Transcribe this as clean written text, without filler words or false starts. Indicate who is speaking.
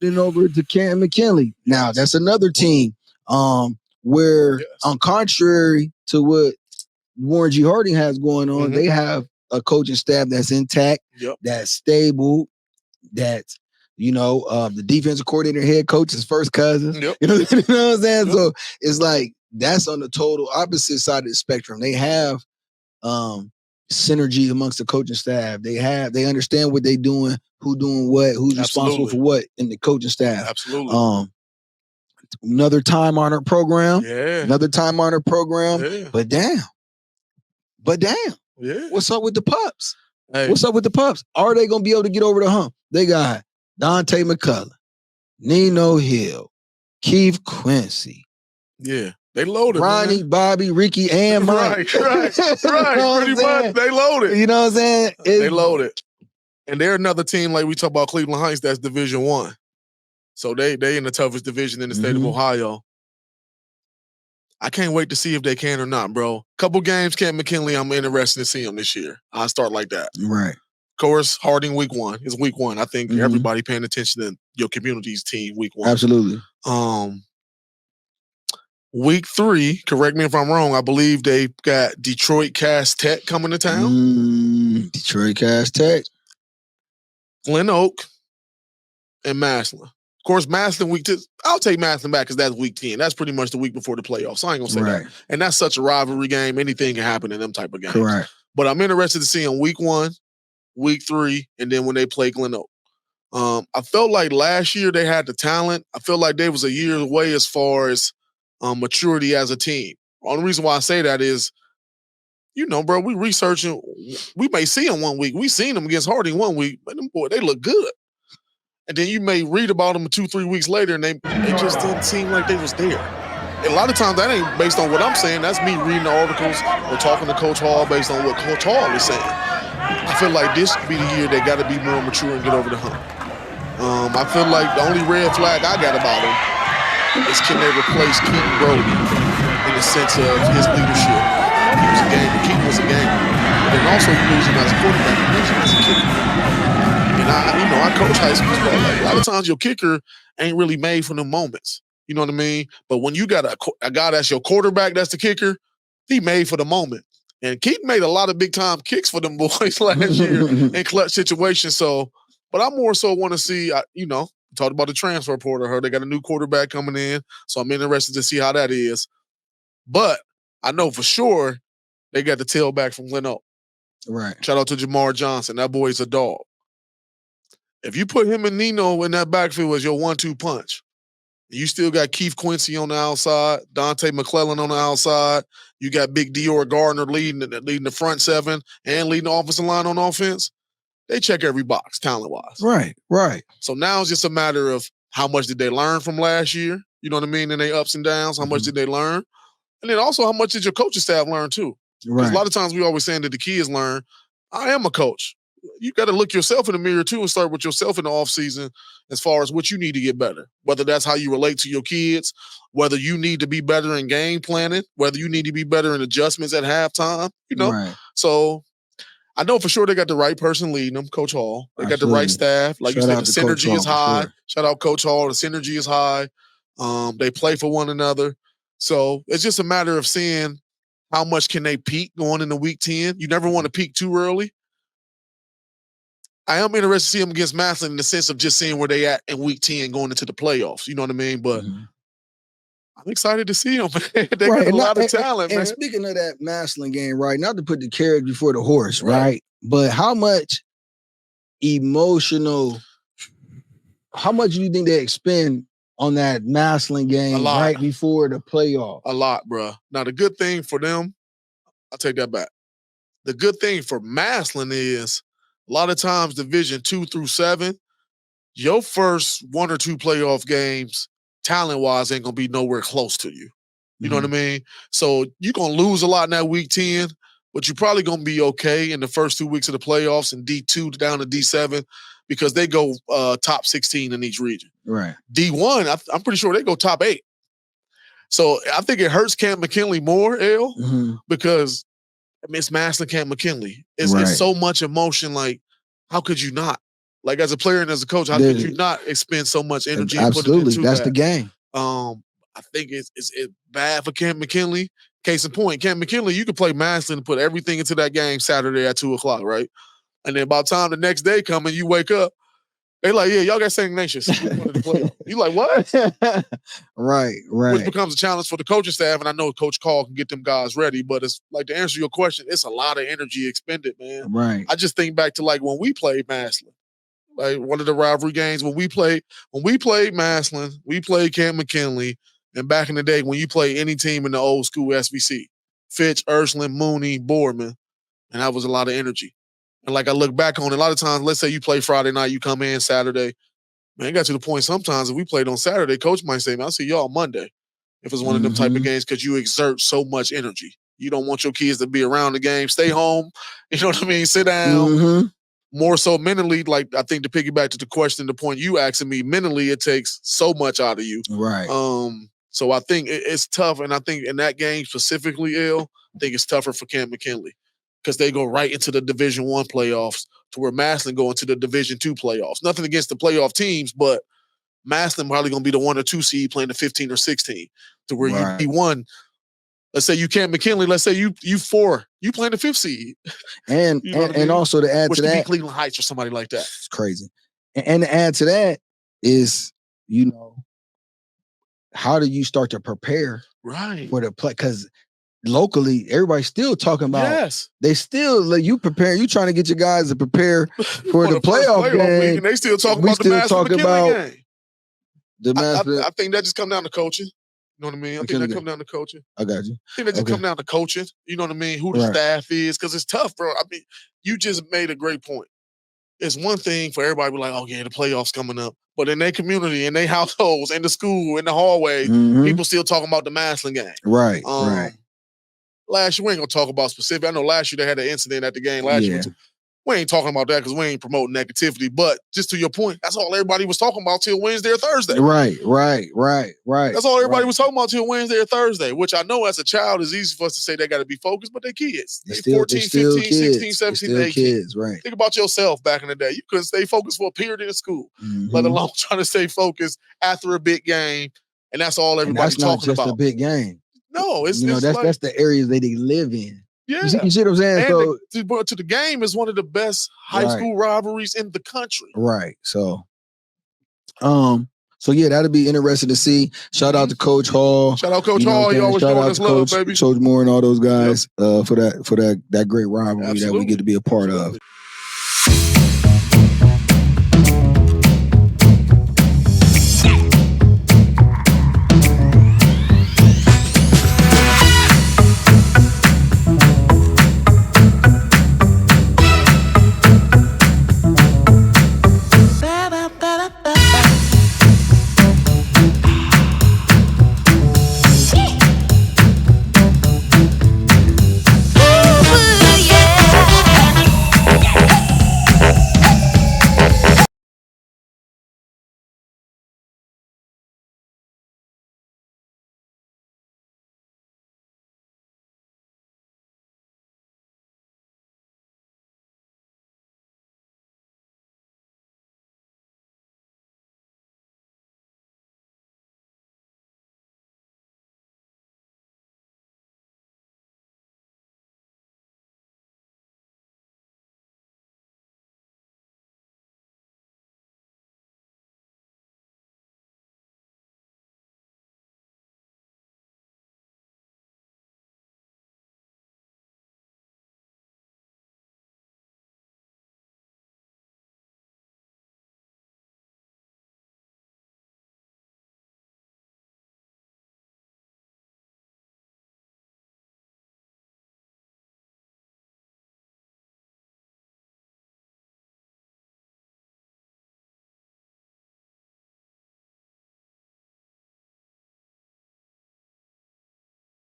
Speaker 1: then over to Canton McKinley. Now that's another team where, on contrary to what Warren G. Harding has going on, they have a coaching staff that's intact, that's stable, that's the defensive coordinator, head coach is first cousins. You know what I'm saying? So it's like that's on the total opposite side of the spectrum. They have synergy amongst the coaching staff. They understand what they're doing, who doing what, who's responsible for what in the coaching staff.
Speaker 2: Absolutely.
Speaker 1: Another time-honored program. Yeah. Another time-honored program. Yeah. But damn. Yeah. What's up with the pups? Hey. What's up with the pups? Are they going to be able to get over the hump? They got Dante McCullough, Nino Hill, Keith Quincy.
Speaker 2: Yeah. They loaded.
Speaker 1: Ronnie, man. Bobby, Ricky, and Mike.
Speaker 2: Right. Pretty much. They loaded.
Speaker 1: You know what I'm saying?
Speaker 2: They loaded. And they're another team like we talk about Cleveland Heights that's Division I. So they in the toughest division in the state of Ohio. I can't wait to see if they can or not, bro. Couple games, Canton McKinley, I'm interested to see them this year. I'll start like that.
Speaker 1: Right.
Speaker 2: Of course, Harding week 1. It's week 1. I think everybody paying attention to your community's team week 1.
Speaker 1: Absolutely.
Speaker 2: Week 3, correct me if I'm wrong, I believe they got Detroit Cass Tech coming to town.
Speaker 1: Detroit Cass Tech.
Speaker 2: Glen Oak and Massillon. Of course, Massillon week 2, I'll take Massillon back because that's week 10. That's pretty much the week before the playoffs. So I ain't going to say that. And that's such a rivalry game. Anything can happen in them type of games.
Speaker 1: Correct.
Speaker 2: But I'm interested to see them week 1, week 3, and then when they play Glen Oak. I felt like last year they had the talent. I feel like they was a year away as far as maturity as a team. The only reason why I say that is, bro, we researching. We may see them one week. We seen them against Harding one week, but them boy, they look good. And then you may read about them 2-3 weeks later, and they just didn't seem like they was there. And a lot of times that ain't based on what I'm saying. That's me reading the articles or talking to Coach Hall based on what Coach Hall is saying. I feel like this could be the year they got to be more mature and get over the hump. I feel like the only red flag I got about them is can they replace Keaton Brody in the sense of his leadership. He was a gamer. Keaton was a gamer. And then also you lose him as a quarterback. You lose him as a kicker. And I coach high school ball. Like, a lot of times your kicker ain't really made for them moments. You know what I mean? But when you got a guy that's your quarterback, that's the kicker, he made for the moment. And Keaton made a lot of big-time kicks for them boys last year in clutch situations. So, but I more so want to see, talked about the transfer portal. I heard they got a new quarterback coming in. So I'm interested to see how that is. But I know for sure they got the tailback from Glen Oak.
Speaker 1: Right.
Speaker 2: Shout out to Jamar Johnson. That boy's a dog. If you put him and Nino in that backfield as your 1-2 punch, you still got Keith Quincy on the outside, Dante McClellan on the outside. You got Big Dior Gardner leading the front 7 and leading the offensive line on offense. They check every box talent-wise.
Speaker 1: Right.
Speaker 2: So now it's just a matter of how much did they learn from last year? You know what I mean? And they ups and downs. How much did they learn? And then also how much did your coaching staff learn too? Because a lot of times we always saying that the kids learn. I am a coach. You got to look yourself in the mirror too and start with yourself in the offseason as far as what you need to get better. Whether that's how you relate to your kids, whether you need to be better in game planning, whether you need to be better in adjustments at halftime,
Speaker 1: Right.
Speaker 2: So I know for sure they got the right person leading them, Coach Hall. They got the right staff. Like you said, the synergy is high. Shout out Coach Hall. The synergy is high. They play for one another. So it's just a matter of seeing how much can they peak going into week 10. You never want to peak too early. I am interested to see them against Massillon in the sense of just seeing where they at in week 10 going into the playoffs. You know what I mean? But I'm excited to see them. They got a lot of talent, man.
Speaker 1: And speaking of that Massillon game, right, not to put the carriage before the horse, right? But how much do you think they expend on that Massillon game right before the playoff?
Speaker 2: A lot, bro. Now, the good thing for them, I'll take that back. The good thing for Massillon is a lot of times Division 2 through 7, your first 1 or 2 playoff games, talent-wise, ain't going to be nowhere close to you. You know what I mean? So you're going to lose a lot in that week 10, but you're probably going to be okay in the first 2 weeks of the playoffs in D2 down to D7 because they go top 16 in each region.
Speaker 1: Right.
Speaker 2: D1, I'm pretty sure they go top 8. So I think it hurts Canton McKinley more, because it's Massillon, Canton McKinley. It's so much emotion. Like, how could you not? Like as a player and as a coach, how could you not expend so much energy and put it
Speaker 1: Absolutely.
Speaker 2: into
Speaker 1: That's
Speaker 2: that?
Speaker 1: the game.
Speaker 2: I think it's bad for Canton McKinley. Case in point, Canton McKinley, you could play Massillon and put everything into that game Saturday at 2:00, right? And then by the time the next day come and you wake up, they like, yeah, y'all got St. Ignatius. You like, what?
Speaker 1: Right.
Speaker 2: Which becomes a challenge for the coaching staff. And I know Coach Call can get them guys ready, but it's like, to answer your question, it's a lot of energy expended, man.
Speaker 1: Right.
Speaker 2: I just think back to like when we played Massillon, like one of the rivalry games when we played Massillon, we played Canton McKinley, and back in the day when you play any team in the old school SVC, Fitch, Ursuline, Mooney, Boardman, and that was a lot of energy. And like I look back on it, a lot of times, let's say you play Friday night, you come in Saturday. Man, it got to the point sometimes if we played on Saturday, coach might say, man, I'll see y'all Monday. If it's one of them type of games, because you exert so much energy. You don't want your kids to be around the game. Stay home. You know what I mean? Sit down. More so mentally, like I think to piggyback to the question, the point you asking me, mentally it takes so much out of you.
Speaker 1: Right.
Speaker 2: So I think it's tough, and I think in that game specifically, I think it's tougher for Canton McKinley because they go right into the Division I playoffs to where Massillon go into the Division II playoffs. Nothing against the playoff teams, but Massillon probably going to be the 1 or 2 seed playing the 15 or 16 to where you be one. Let's say you Canton McKinley. Let's say you 4. You playing the 5th seed.
Speaker 1: And
Speaker 2: you know
Speaker 1: and also to add
Speaker 2: which
Speaker 1: to that,
Speaker 2: Cleveland Heights or somebody like that.
Speaker 1: It's crazy. And to add to that is, how do you start to prepare for the play? Because locally, everybody's still talking about. They still you prepare. You trying to get your guys to prepare for the playoff game.
Speaker 2: And they still talking about the Massillon McKinley game. I think that just come down to coaching. You know what I mean? I think that come down to coaching.
Speaker 1: I got you.
Speaker 2: I think that just come down to coaching. You know what I mean? Who the staff is, because it's tough, bro. I mean, you just made a great point. It's one thing for everybody to be like, oh, yeah, the playoffs coming up. But in their community, in their households, in the school, in the hallway, people still talking about the Massillon game.
Speaker 1: Right,
Speaker 2: Last year, we ain't going to talk about specific. I know last year they had an incident at the game last year. We ain't talking about that because we ain't promoting negativity. But just to your point, that's all everybody was talking about till Wednesday or Thursday.
Speaker 1: Right.
Speaker 2: That's all everybody was talking about till Wednesday or Thursday, which I know as a child is easy for us to say they got to be focused, but they're kids. They're 14, 15,
Speaker 1: kids.
Speaker 2: 16, 17, 18.
Speaker 1: Kids, right.
Speaker 2: Think about yourself back in the day. You couldn't stay focused for a period in school, let alone trying to stay focused after a big game. And that's all everybody's talking about.
Speaker 1: That's not just a big game.
Speaker 2: No, it's
Speaker 1: that's the areas that they live in.
Speaker 2: Yeah.
Speaker 1: You see what I'm saying?
Speaker 2: And to the game is one of the best high school rivalries in the country.
Speaker 1: Right. So yeah, that'll be interesting to see. Shout out to Coach Hall.
Speaker 2: Shout out Coach Hall. He always showing us love, baby.
Speaker 1: Coach Moore and all those guys for that great rivalry that we get to be a part of.